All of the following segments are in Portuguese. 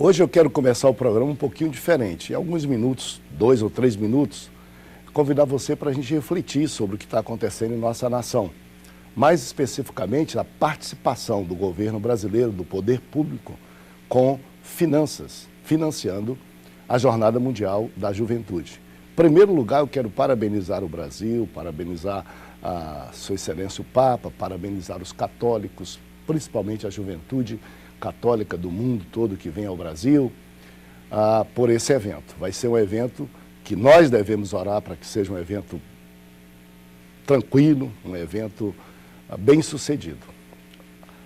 Hoje eu quero começar o programa um pouquinho diferente. Em alguns minutos, 2 ou 3 minutos, convidar você para a gente refletir sobre o que está acontecendo em nossa nação. Mais especificamente, a participação do governo brasileiro, do poder público, com finanças, financiando a Jornada Mundial da Juventude. Em primeiro lugar, eu quero parabenizar o Brasil, parabenizar a Sua Excelência o Papa, parabenizar os católicos, principalmente a juventude católica do mundo todo que vem ao Brasil, por esse evento. Vai ser um evento que nós devemos orar para que seja um evento tranquilo, um evento bem sucedido.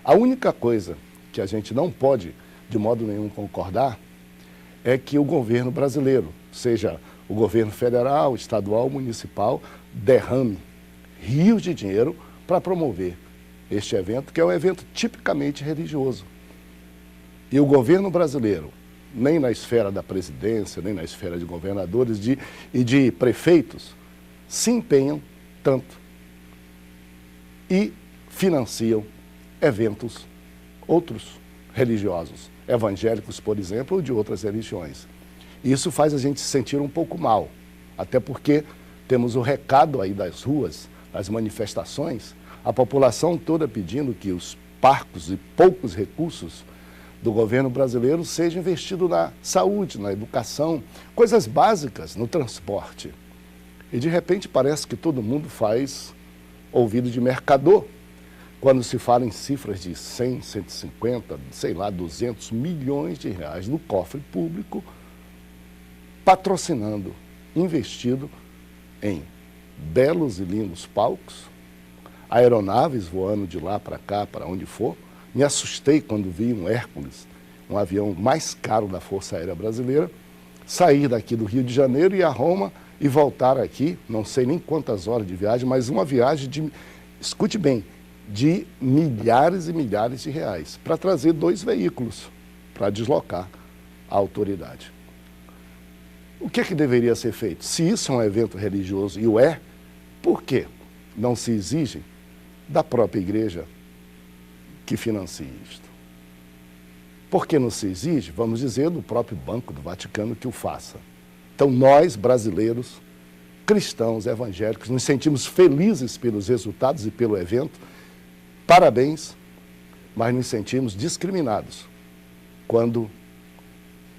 A única coisa que a gente não pode, de modo nenhum, concordar é que o governo brasileiro, seja o governo federal, estadual, municipal, derrame rios de dinheiro para promover este evento, que é um evento tipicamente religioso. E o governo brasileiro, nem na esfera da presidência, nem na esfera de governadores e de prefeitos, se empenham tanto e financiam eventos outros religiosos, evangélicos, por exemplo, ou de outras religiões. Isso faz a gente se sentir um pouco mal, até porque temos o recado aí das ruas, das manifestações, a população toda pedindo que os parcos e poucos recursos do governo brasileiro sejam investidos na saúde, na educação, coisas básicas, no transporte. E de repente parece que todo mundo faz ouvido de mercador, quando se fala em cifras de 100, 150, sei lá, 200 milhões de reais no cofre público, patrocinando, investido em belos e lindos palcos, aeronaves voando de lá para cá, para onde for. Me assustei quando vi um Hércules, um avião mais caro da Força Aérea Brasileira, sair daqui do Rio de Janeiro e ir a Roma e voltar aqui, não sei nem quantas horas de viagem, mas uma viagem de, escute bem, de milhares e milhares de reais, para trazer 2 veículos, para deslocar a autoridade. O que deveria ser feito? Se isso é um evento religioso, e o é, por que não se exige da própria igreja que financie isto? Por que não se exige? Vamos dizer, do próprio Banco do Vaticano que o faça. Então nós, brasileiros, cristãos, evangélicos, nos sentimos felizes pelos resultados e pelo evento, parabéns, mas nos sentimos discriminados quando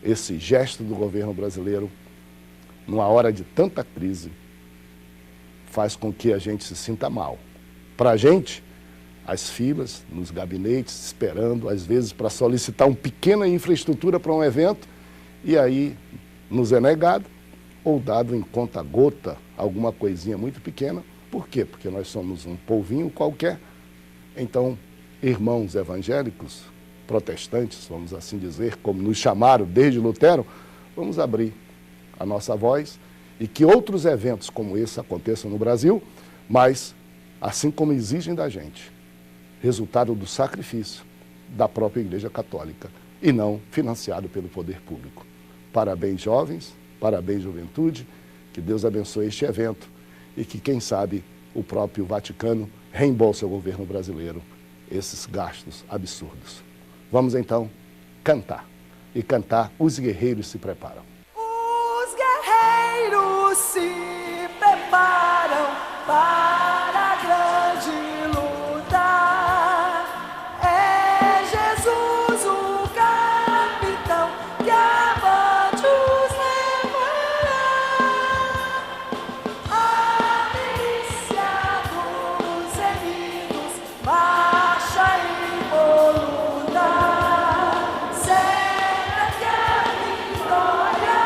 esse gesto do governo brasileiro, numa hora de tanta crise, faz com que a gente se sinta mal. Para a gente, as filas nos gabinetes, esperando, às vezes, para solicitar uma pequena infraestrutura para um evento, e aí nos é negado, ou dado em conta-gota, alguma coisinha muito pequena. Por quê? Porque nós somos um povinho qualquer. Então, irmãos evangélicos, protestantes, vamos assim dizer, como nos chamaram desde Lutero, vamos abrir a nossa voz e que outros eventos como esse aconteçam no Brasil, mas assim como exigem da gente, resultado do sacrifício da própria Igreja Católica e não financiado pelo poder público. Parabéns, jovens, parabéns, juventude, que Deus abençoe este evento e que, quem sabe, o próprio Vaticano reembolse ao governo brasileiro esses gastos absurdos. Vamos então cantar. E cantar Os Guerreiros Se Preparam. Os guerreiros se preparam para a grande luta. É Jesus o capitão que avante os levará. A milícia dos remidos marcha involuta. Sempre que a vitória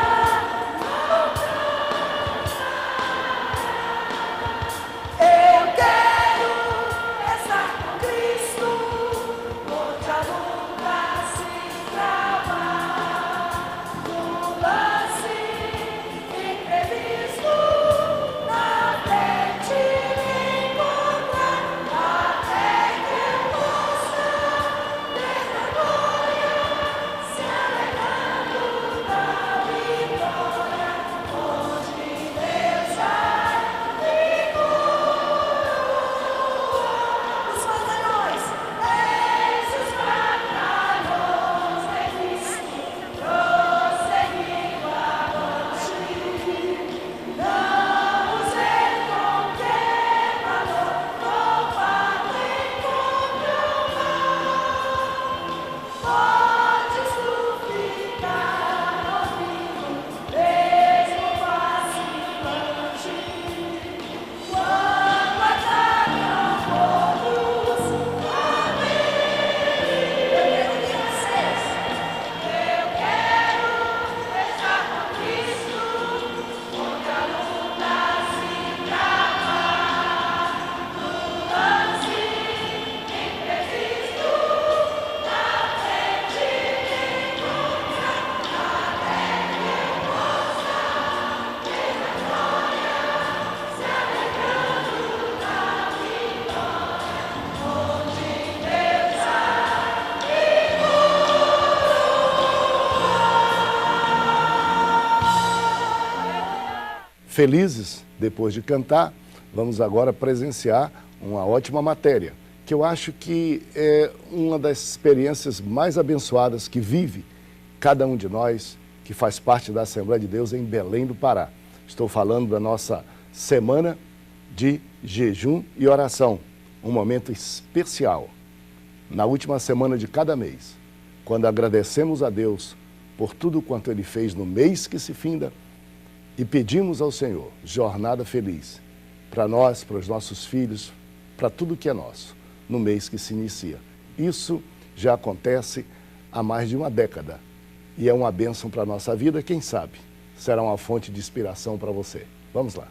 felizes, depois de cantar, vamos agora presenciar uma ótima matéria, que eu acho que é uma das experiências mais abençoadas que vive cada um de nós que faz parte da Assembleia de Deus em Belém do Pará. Estou falando da nossa semana de jejum e oração, um momento especial, na última semana de cada mês, quando agradecemos a Deus por tudo quanto Ele fez no mês que se finda e pedimos ao Senhor jornada feliz para nós, para os nossos filhos, para tudo que é nosso, no mês que se inicia. Isso já acontece há mais de uma década e é uma bênção para a nossa vida, quem sabe será uma fonte de inspiração para você. Vamos lá.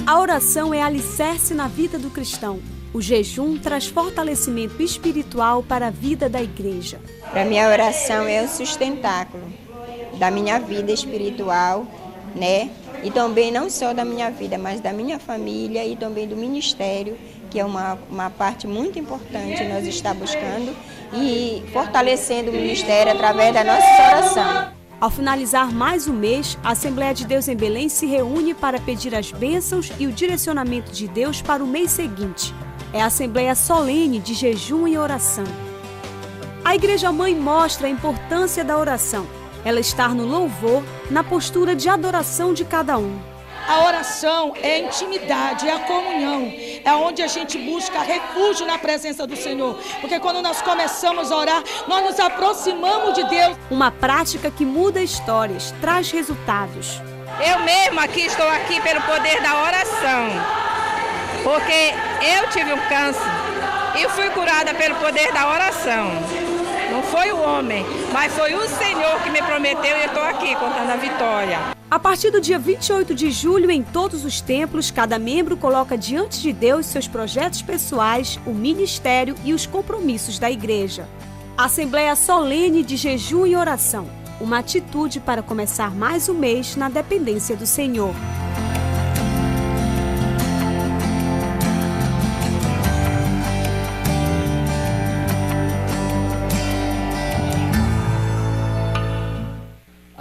A oração é alicerce na vida do cristão. O jejum traz fortalecimento espiritual para a vida da igreja. Para mim, a oração é o sustentáculo da minha vida espiritual, né? E também não só da minha vida, mas da minha família e também do ministério, que é uma parte muito importante nós está buscando e fortalecendo o ministério através da nossa oração. Ao finalizar mais um mês, a Assembleia de Deus em Belém se reúne para pedir as bênçãos e o direcionamento de Deus para o mês seguinte. É a Assembleia solene de jejum e oração. A Igreja Mãe mostra a importância da oração. Ela está no louvor, na postura de adoração de cada um. A oração é a intimidade, é a comunhão, é onde a gente busca refúgio na presença do Senhor. Porque quando nós começamos a orar, nós nos aproximamos de Deus. Uma prática que muda histórias, traz resultados. Eu mesma estou aqui pelo poder da oração, porque eu tive um câncer e fui curada pelo poder da oração. Não foi o homem, mas foi o Senhor que me prometeu e eu estou aqui contando a vitória. A partir do dia 28 de julho, em todos os templos, cada membro coloca diante de Deus seus projetos pessoais, o ministério e os compromissos da igreja. Assembleia solene de jejum e oração. Uma atitude para começar mais um mês na dependência do Senhor.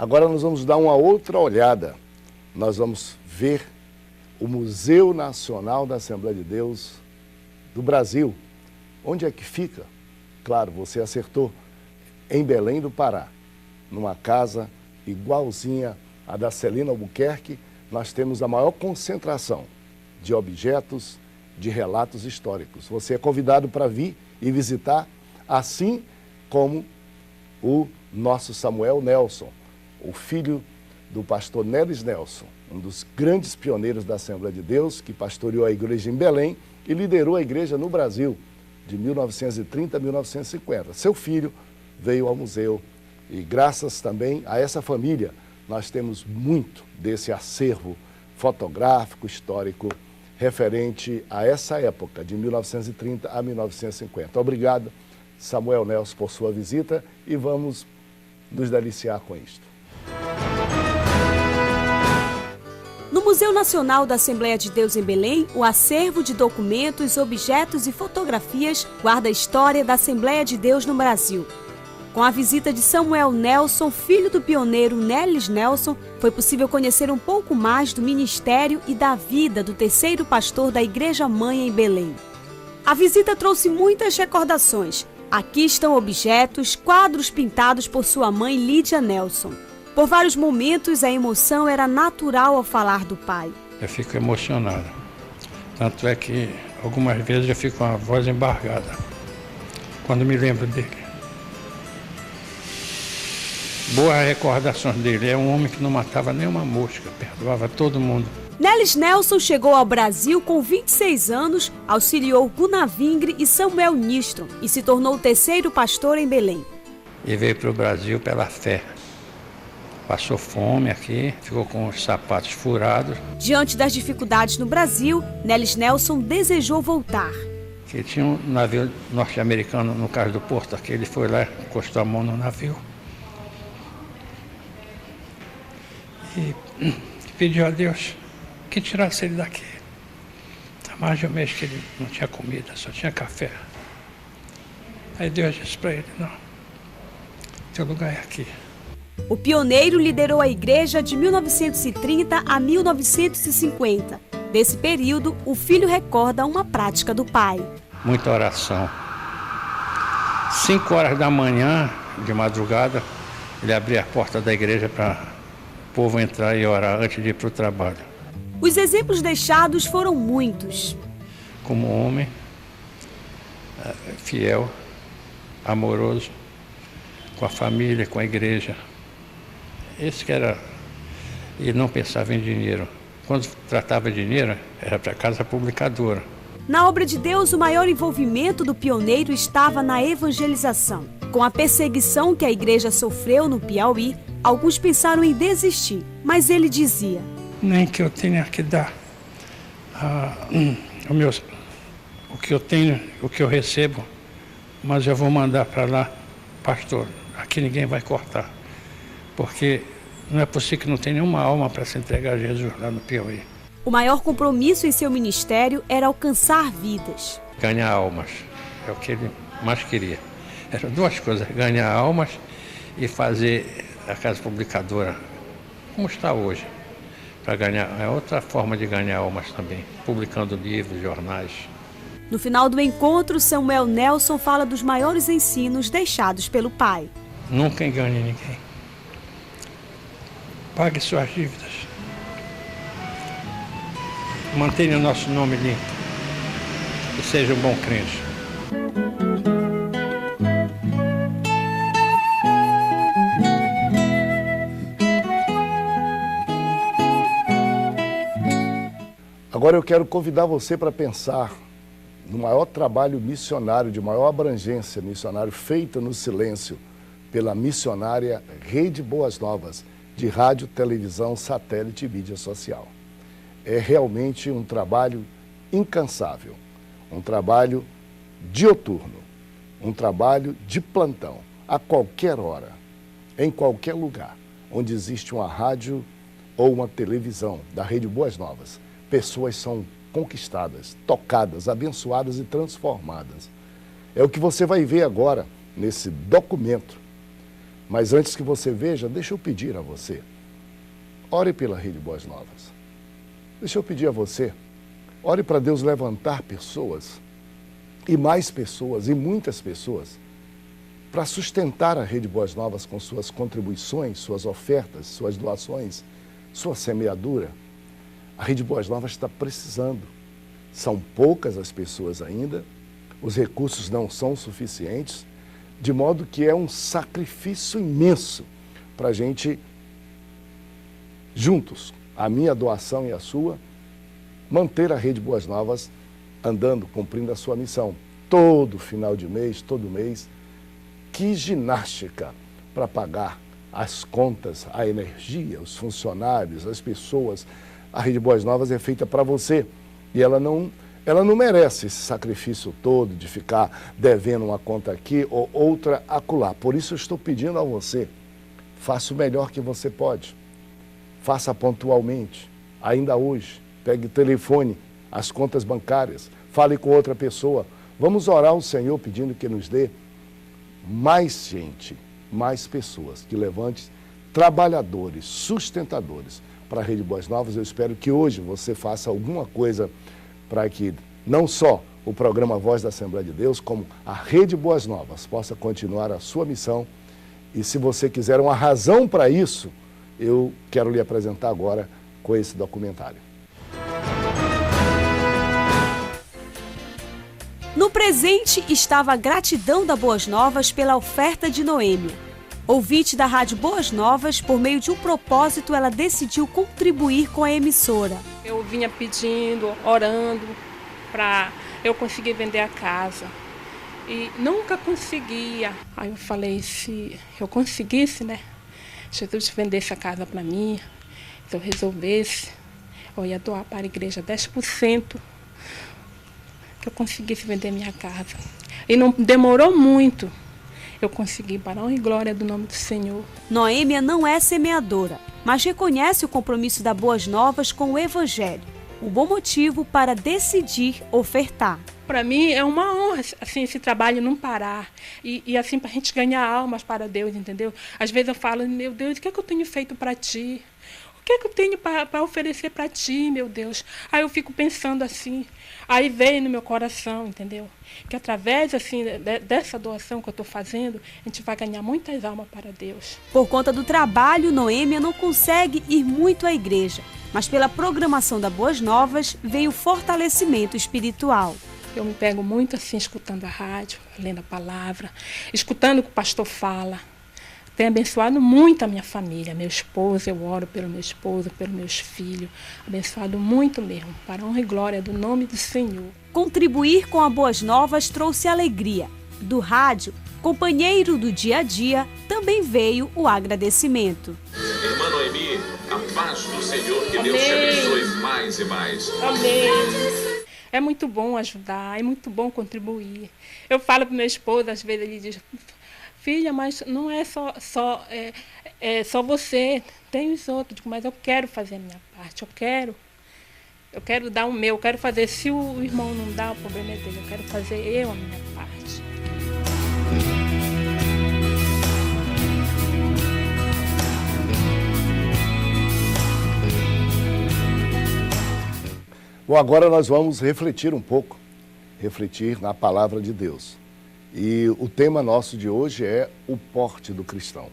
Agora nós vamos dar uma outra olhada. Nós vamos ver o Museu Nacional da Assembleia de Deus do Brasil. Onde é que fica? Claro, você acertou. Em Belém do Pará, numa casa igualzinha à da Celina Albuquerque, nós temos a maior concentração de objetos, de relatos históricos. Você é convidado para vir e visitar, assim como o nosso Samuel Nelson, o filho do pastor Nelis Nelson, um dos grandes pioneiros da Assembleia de Deus, que pastoreou a igreja em Belém e liderou a igreja no Brasil, de 1930 a 1950. Seu filho veio ao museu e graças também a essa família, nós temos muito desse acervo fotográfico, histórico, referente a essa época, de 1930 a 1950. Obrigado, Samuel Nelson, por sua visita e vamos nos deliciar com isto. No Museu Nacional da Assembleia de Deus em Belém, o acervo de documentos, objetos e fotografias guarda a história da Assembleia de Deus no Brasil. Com a visita de Samuel Nelson, filho do pioneiro Nelis Nelson, foi possível conhecer um pouco mais do ministério e da vida do terceiro pastor da Igreja Mãe em Belém. A visita trouxe muitas recordações. Aqui estão objetos, quadros pintados por sua mãe Lídia Nelson. Por vários momentos, a emoção era natural ao falar do pai. Eu fico emocionado. Tanto é que algumas vezes eu fico com a voz embargada quando me lembro dele. Boas recordações dele. É um homem que não matava nenhuma mosca, perdoava todo mundo. Nelis Nelson chegou ao Brasil com 26 anos, auxiliou Gunavingre e Samuel Nistron e se tornou o terceiro pastor em Belém. E veio para o Brasil pela fé. Passou fome aqui, ficou com os sapatos furados. Diante das dificuldades no Brasil, Nelis Nelson desejou voltar. Que tinha um navio norte-americano no Cais do Porto, aqui ele foi lá, encostou a mão no navio. E pediu a Deus que tirasse ele daqui. Há mais de um mês que ele não tinha comida, só tinha café. Aí Deus disse para ele, não, teu lugar é aqui. O pioneiro liderou a igreja de 1930 a 1950. Desse período, o filho recorda uma prática do pai. Muita oração. 5 horas da manhã, de madrugada, ele abria a porta da igreja para o povo entrar e orar antes de ir para o trabalho. Os exemplos deixados foram muitos. Como homem, fiel, amoroso, com a família, com a igreja. Esse que era... Ele não pensava em dinheiro. Quando tratava de dinheiro, era para a casa publicadora. Na obra de Deus, o maior envolvimento do pioneiro estava na evangelização. Com a perseguição que a igreja sofreu no Piauí, alguns pensaram em desistir, mas ele dizia: nem que eu tenha que dar o que eu tenho, o que eu recebo, mas eu vou mandar para lá, pastor, aqui ninguém vai cortar, porque não é possível que não tenha nenhuma alma para se entregar a Jesus lá no Piauí. O maior compromisso em seu ministério era alcançar vidas. Ganhar almas, é o que ele mais queria. Eram 2 coisas, ganhar almas e fazer a casa publicadora, como está hoje. Para ganhar, é outra forma de ganhar almas também, publicando livros, jornais. No final do encontro, Samuel Nelson fala dos maiores ensinos deixados pelo pai. Nunca engane ninguém. Pague suas dívidas. Mantenha o nosso nome limpo. E seja um bom crente. Agora eu quero convidar você para pensar no maior trabalho missionário, de maior abrangência missionário, feito no silêncio pela missionária Rede Boas Novas, de rádio, televisão, satélite e mídia social. É realmente um trabalho incansável, um trabalho dioturno, um trabalho de plantão, a qualquer hora, em qualquer lugar, onde existe uma rádio ou uma televisão da Rede Boas Novas. Pessoas são conquistadas, tocadas, abençoadas e transformadas. É o que você vai ver agora nesse documento. Mas antes que você veja, deixa eu pedir a você, ore pela Rede Boas Novas. Deixa eu pedir a você, ore para Deus levantar pessoas, e mais pessoas, e muitas pessoas, para sustentar a Rede Boas Novas com suas contribuições, suas ofertas, suas doações, sua semeadura. A Rede Boas Novas está precisando. São poucas as pessoas ainda, os recursos não são suficientes, de modo que é um sacrifício imenso para a gente, juntos, a minha doação e a sua, manter a Rede Boas Novas andando, cumprindo a sua missão. Todo final de mês, todo mês, que ginástica para pagar as contas, a energia, os funcionários, as pessoas. A Rede Boas Novas é feita para você e ela não merece esse sacrifício todo de ficar devendo uma conta aqui ou outra acolá. Por isso eu estou pedindo a você, faça o melhor que você pode. Faça pontualmente, ainda hoje. Pegue o telefone, as contas bancárias, fale com outra pessoa. Vamos orar ao Senhor pedindo que nos dê mais gente, mais pessoas, que levante trabalhadores, sustentadores para a Rede Boas Novas. Eu espero que hoje você faça alguma coisa para que não só o programa Voz da Assembleia de Deus, como a Rede Boas Novas possa continuar a sua missão. E se você quiser uma razão para isso, eu quero lhe apresentar agora com esse documentário. No presente estava a gratidão da Boas Novas pela oferta de Noêmia. Ouvinte da Rádio Boas Novas, por meio de um propósito, ela decidiu contribuir com a emissora. Eu vinha pedindo, orando, para eu conseguir vender a casa. E nunca conseguia. Aí eu falei, se eu conseguisse, né? Jesus vendesse a casa para mim, se eu resolvesse, eu ia doar para a igreja 10%, que eu conseguisse vender minha casa. E não demorou muito. Eu consegui, para a honra e glória do nome do Senhor. Noêmia não é semeadora, mas reconhece o compromisso da Boas Novas com o Evangelho. Um bom motivo para decidir ofertar. Para mim é uma honra, assim, esse trabalho não parar. E assim, para a gente ganhar almas para Deus, entendeu? Às vezes eu falo, meu Deus, o que é que eu tenho feito para ti? O que é que eu tenho para oferecer para ti, meu Deus? Aí eu fico pensando assim, aí veio no meu coração, entendeu? Que através, assim, dessa doação que eu estou fazendo, a gente vai ganhar muitas almas para Deus. Por conta do trabalho, Noêmia não consegue ir muito à igreja, mas pela programação da Boas Novas veio o fortalecimento espiritual. Eu me pego muito assim, escutando a rádio, lendo a palavra, escutando o que o pastor fala. Tem abençoado muito a minha família, meu esposo, eu oro pelo meu esposo, pelos meus filhos. Abençoado muito mesmo, para a honra e glória do nome do Senhor. Contribuir com a Boas Novas trouxe alegria. Do rádio, companheiro do dia a dia, também veio o agradecimento. Irmã Noemi, a paz do Senhor, que Deus te abençoe mais e mais. Amém. É muito bom ajudar, é muito bom contribuir. Eu falo para meu esposo, às vezes ele diz, filha, mas não é só você, tem os outros, mas eu quero fazer a minha parte, eu quero dar o meu, eu quero fazer, se o irmão não dá, o problema é dele, eu quero fazer eu a minha parte. Bom, agora nós vamos refletir um pouco, refletir na palavra de Deus. E o tema nosso de hoje é o porte do cristão.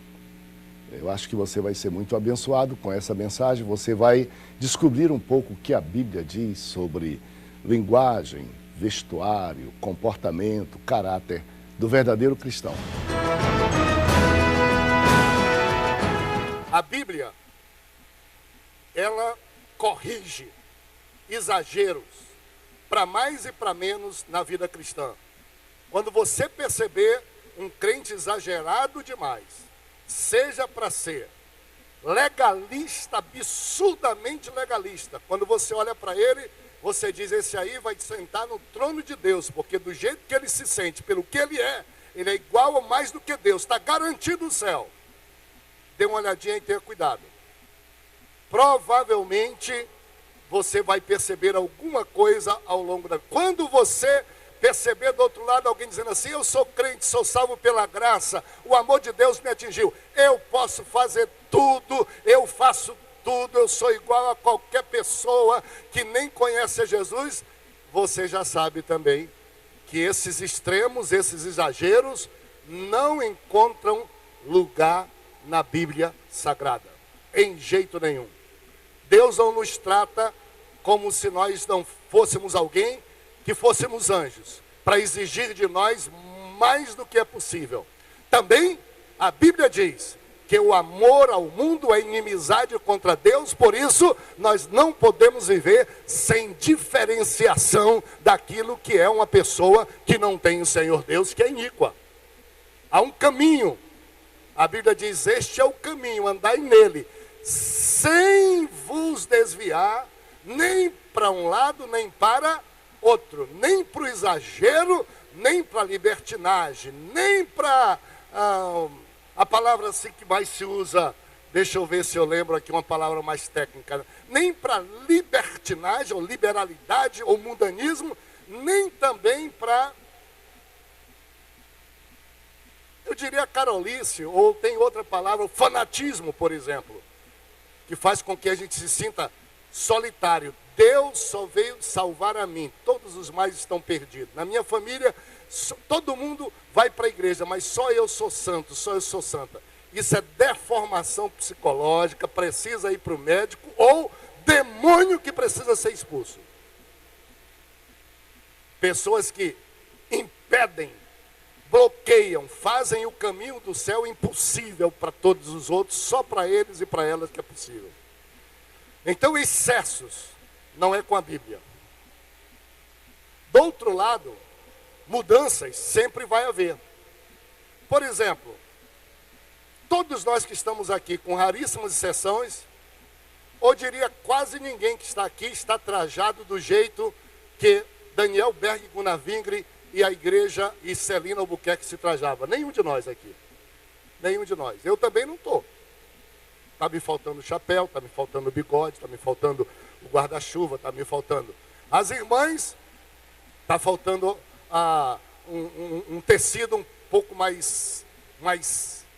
Eu acho que você vai ser muito abençoado com essa mensagem. Você vai descobrir um pouco o que a Bíblia diz sobre linguagem, vestuário, comportamento, caráter do verdadeiro cristão. A Bíblia, ela corrige exageros para mais e para menos na vida cristã. Quando você perceber um crente exagerado demais, seja para ser legalista, absurdamente legalista, quando você olha para ele, você diz, esse aí vai sentar no trono de Deus, porque do jeito que ele se sente, pelo que ele é igual ou mais do que Deus, está garantido o céu. Dê uma olhadinha e tenha cuidado. Provavelmente você vai perceber alguma coisa ao longo da vida. Quando você perceber do outro lado alguém dizendo assim, eu sou crente, sou salvo pela graça, o amor de Deus me atingiu, eu posso fazer tudo, eu faço tudo, eu sou igual a qualquer pessoa que nem conhece a Jesus, você já sabe também que esses extremos, esses exageros, não encontram lugar na Bíblia Sagrada, em jeito nenhum. Deus não nos trata como se nós não fôssemos alguém que fôssemos anjos, para exigir de nós mais do que é possível. Também a Bíblia diz que o amor ao mundo é inimizade contra Deus, por isso nós não podemos viver sem diferenciação daquilo que é uma pessoa que não tem o Senhor Deus, que é iníqua. Há um caminho, a Bíblia diz, este é o caminho, andai nele, sem vos desviar, nem para um lado, nem para outro, nem para o exagero, nem para a libertinagem, nem para a palavra assim que mais se usa, deixa eu ver se eu lembro aqui uma palavra mais técnica, nem para libertinagem, ou liberalidade, ou mundanismo, nem também para, eu diria carolice, ou tem outra palavra, fanatismo, por exemplo, que faz com que a gente se sinta solitário. Deus só veio salvar a mim, todos os mais estão perdidos. Na minha família, todo mundo vai para a igreja, mas só eu sou santo, só eu sou santa. Isso é deformação psicológica, precisa ir para o médico, ou demônio que precisa ser expulso. Pessoas que impedem, bloqueiam, fazem o caminho do céu impossível para todos os outros, só para eles e para elas que é possível. Então, excessos não é com a Bíblia. Do outro lado, mudanças sempre vai haver. Por exemplo, todos nós que estamos aqui, com raríssimas exceções, ou diria quase ninguém que está aqui, está trajado do jeito que Daniel Berg Gunavingre e a igreja e Celina Albuquerque se trajava. Nenhum de nós aqui. Nenhum de nós. Eu também não estou. Está me faltando o chapéu, está me faltando o bigode, está me faltando o guarda-chuva, está me faltando. As irmãs Está faltando um tecido um pouco mais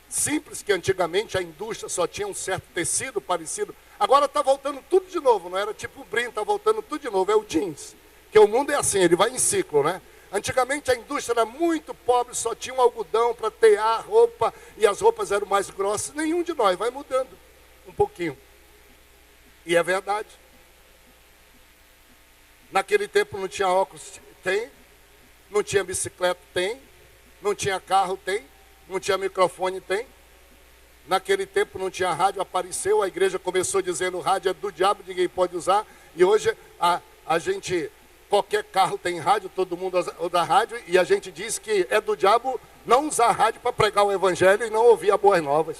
simples, que antigamente a indústria só tinha um certo tecido parecido. Agora está voltando tudo de novo, não era tipo o brim, está voltando tudo de novo, é o jeans. Porque o mundo é assim, ele vai em ciclo, né? Antigamente a indústria era muito pobre, só tinha um algodão para tear roupa, e as roupas eram mais grossas. Nenhum de nós, vai mudando um pouquinho. E é verdade. Naquele tempo não tinha óculos, tem. Não tinha bicicleta, tem. Não tinha carro, tem. Não tinha microfone, tem. Naquele tempo não tinha rádio, apareceu, a igreja começou dizendo: o rádio é do diabo, ninguém pode usar. E hoje a gente, qualquer carro tem rádio, todo mundo usa rádio, e a gente diz que é do diabo não usar rádio para pregar o evangelho e não ouvir as boas novas.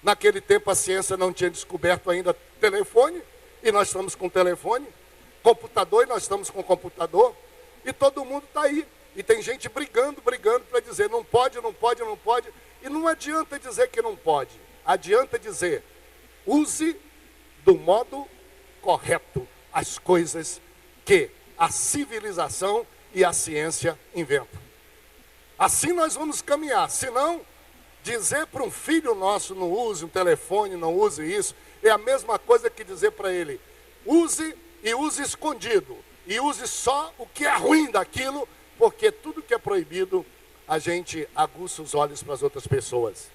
Naquele tempo a ciência não tinha descoberto ainda telefone, e nós estamos com telefone, computador, e nós estamos com computador, e todo mundo está aí. E tem gente brigando para dizer: não pode, não pode, não pode. E não adianta dizer que não pode. Adianta dizer: use do modo correto as coisas que a civilização e a ciência inventam. Assim nós vamos caminhar. Senão, dizer para um filho nosso: não use um telefone, não use isso, é a mesma coisa que dizer para ele: use e use escondido. E use só o que é ruim daquilo, porque tudo que é proibido, a gente aguça os olhos para as outras pessoas.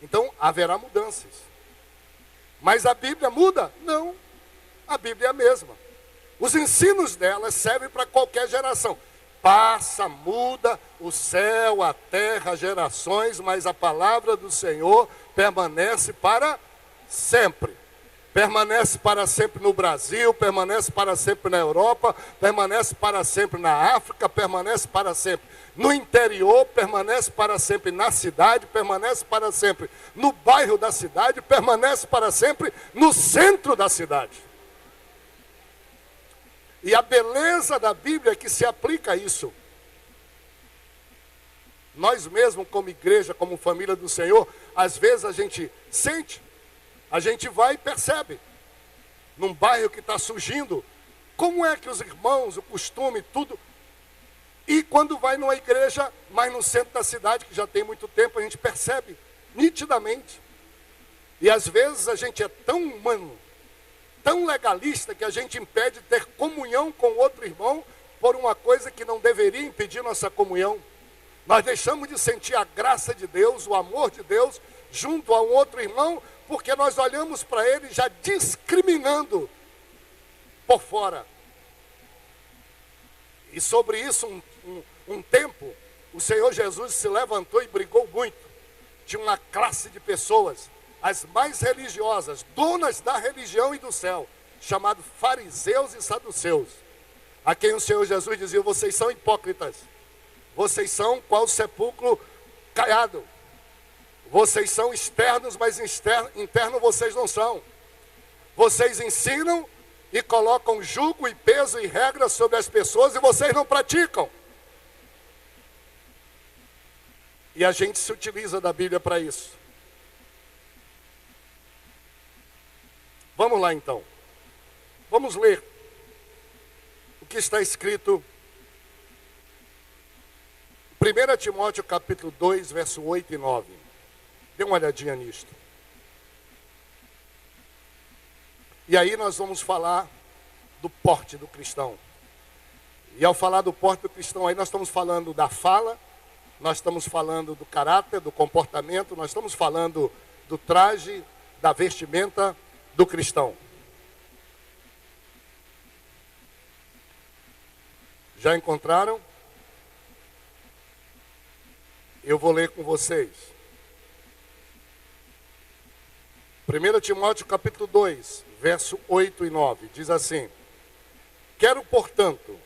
Então, haverá mudanças. Mas a Bíblia muda? Não. A Bíblia é a mesma. Os ensinos dela servem para qualquer geração. Passa, muda o céu, a terra, as gerações, mas a palavra do Senhor permanece para sempre. Permanece para sempre no Brasil, permanece para sempre na Europa, permanece para sempre na África, permanece para sempre no interior, permanece para sempre na cidade, permanece para sempre no bairro da cidade, permanece para sempre no centro da cidade. E a beleza da Bíblia é que se aplica a isso. Nós mesmos, como igreja, como família do Senhor, às vezes a gente sente, a gente vai e percebe, num bairro que está surgindo, como é que os irmãos, o costume, tudo. E quando vai numa igreja, mais no centro da cidade, que já tem muito tempo, a gente percebe nitidamente. E às vezes a gente é tão humano, tão legalista, que a gente impede de ter comunhão com outro irmão por uma coisa que não deveria impedir nossa comunhão. Nós deixamos de sentir a graça de Deus, o amor de Deus, junto a um outro irmão, porque nós olhamos para ele já discriminando por fora. E sobre isso, um tempo, o Senhor Jesus se levantou e brigou muito. Tinha uma classe de pessoas, as mais religiosas, donas da religião e do céu, chamados fariseus e saduceus, a quem o Senhor Jesus dizia: vocês são hipócritas, vocês são qual sepulcro caiado. Vocês são externos, mas interno vocês não são. Vocês ensinam e colocam jugo e peso e regras sobre as pessoas e vocês não praticam. E a gente se utiliza da Bíblia para isso. Vamos lá então. Vamos ler o que está escrito em 1 Timóteo capítulo 2, verso 8 e 9. Dê uma olhadinha nisto. E aí nós vamos falar do porte do cristão. E ao falar do porte do cristão, aí nós estamos falando da fala, nós estamos falando do caráter, do comportamento, nós estamos falando do traje, da vestimenta do cristão. Já encontraram? Eu vou ler com vocês. 1 Timóteo capítulo 2, verso 8 e 9, diz assim: quero, portanto,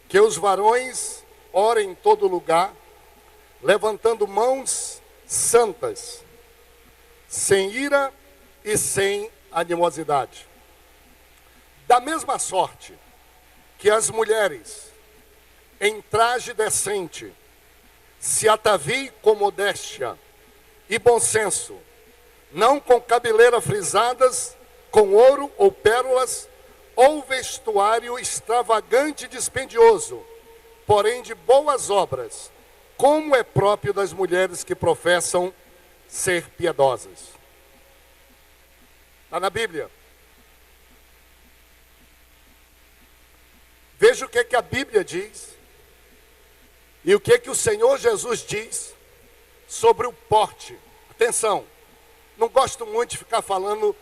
que os varões orem em todo lugar, levantando mãos santas, sem ira e sem animosidade. Da mesma sorte que as mulheres, em traje decente, se ataviem com modéstia e bom senso, não com cabeleira frisadas, com ouro ou pérolas, ou vestuário extravagante e dispendioso, porém de boas obras, como é próprio das mulheres que professam ser piedosas. Está na Bíblia. Veja o que a Bíblia diz e o que o Senhor Jesus diz sobre o porte. Atenção, não gosto muito de ficar falando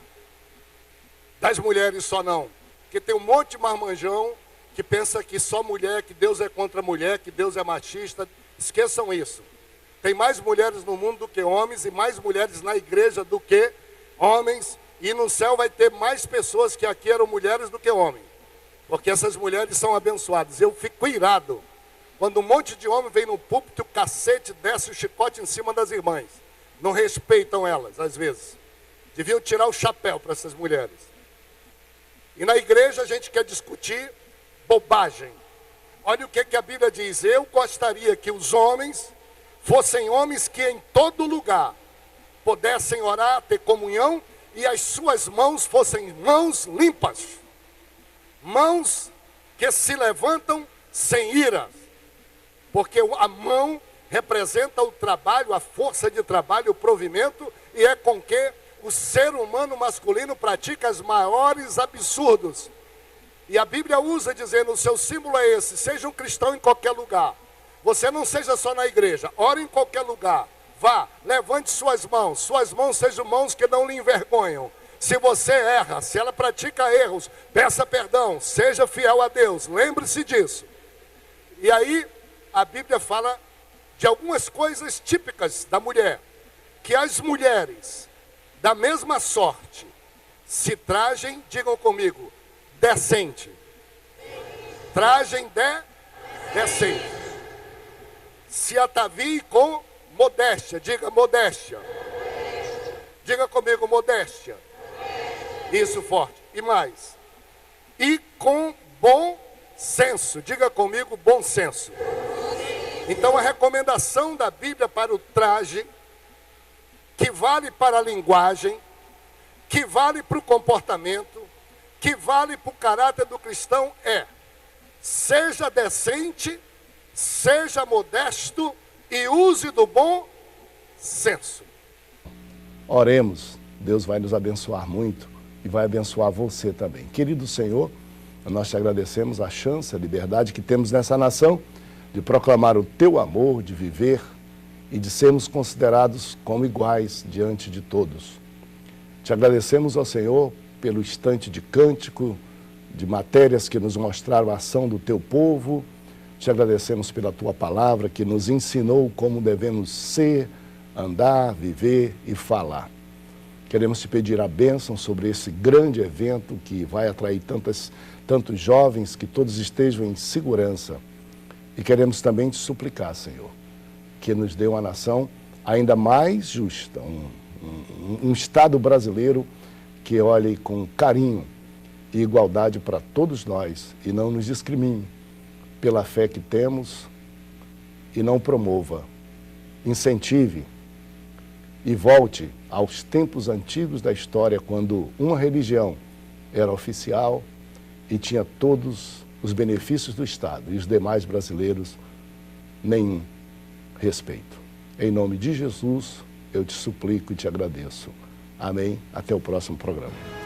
das mulheres só não, porque tem um monte de marmanjão que pensa que só mulher, que Deus é contra a mulher, que Deus é machista. Esqueçam isso. Tem mais mulheres no mundo do que homens e mais mulheres na igreja do que homens, e no céu vai ter mais pessoas que aqui eram mulheres do que homens, porque essas mulheres são abençoadas. Eu fico irado quando um monte de homem vem no púlpito, o cacete desce o chicote em cima das irmãs. Não respeitam elas, às vezes. Deviam tirar o chapéu para essas mulheres. E na igreja a gente quer discutir bobagem. Olha o que a Bíblia diz. Eu gostaria que os homens fossem homens que em todo lugar pudessem orar, ter comunhão, e as suas mãos fossem mãos limpas. Mãos que se levantam sem ira. Porque a mão representa o trabalho, a força de trabalho, o provimento, e é com que o ser humano masculino pratica os maiores absurdos. E a Bíblia usa dizendo, o seu símbolo é esse: seja um cristão em qualquer lugar. Você não seja só na igreja, ore em qualquer lugar. Vá, levante suas mãos sejam mãos que não lhe envergonham. Se você erra, se ela pratica erros, peça perdão, seja fiel a Deus, lembre-se disso. E aí, a Bíblia fala de algumas coisas típicas da mulher, que as mulheres, da mesma sorte, se trajem, digam comigo, decente. Tragem decente. Se atavie com modéstia, diga modéstia. Diga comigo, modéstia. Isso, forte. E mais. E com bom senso, diga comigo, bom senso. Então a recomendação da Bíblia para o traje, que vale para a linguagem, que vale para o comportamento, que vale para o caráter do cristão é: seja decente, seja modesto e use do bom senso. Oremos, Deus vai nos abençoar muito e vai abençoar você também. Querido Senhor, nós te agradecemos a chance, a liberdade que temos nessa nação de proclamar o teu amor, de viver e de sermos considerados como iguais diante de todos. Te agradecemos ao Senhor pelo instante de cântico, de matérias que nos mostraram a ação do teu povo. Te agradecemos pela tua palavra que nos ensinou como devemos ser, andar, viver e falar. Queremos te pedir a bênção sobre esse grande evento que vai atrair tantos jovens, que todos estejam em segurança. E queremos também te suplicar, Senhor, que nos dê uma nação ainda mais justa, um Estado brasileiro que olhe com carinho e igualdade para todos nós e não nos discrimine pela fé que temos e não promova, incentive e volte aos tempos antigos da história, quando uma religião era oficial e tinha todos os benefícios do Estado e os demais brasileiros nenhum respeito. Em nome de Jesus, eu te suplico e te agradeço. Amém. Até o próximo programa.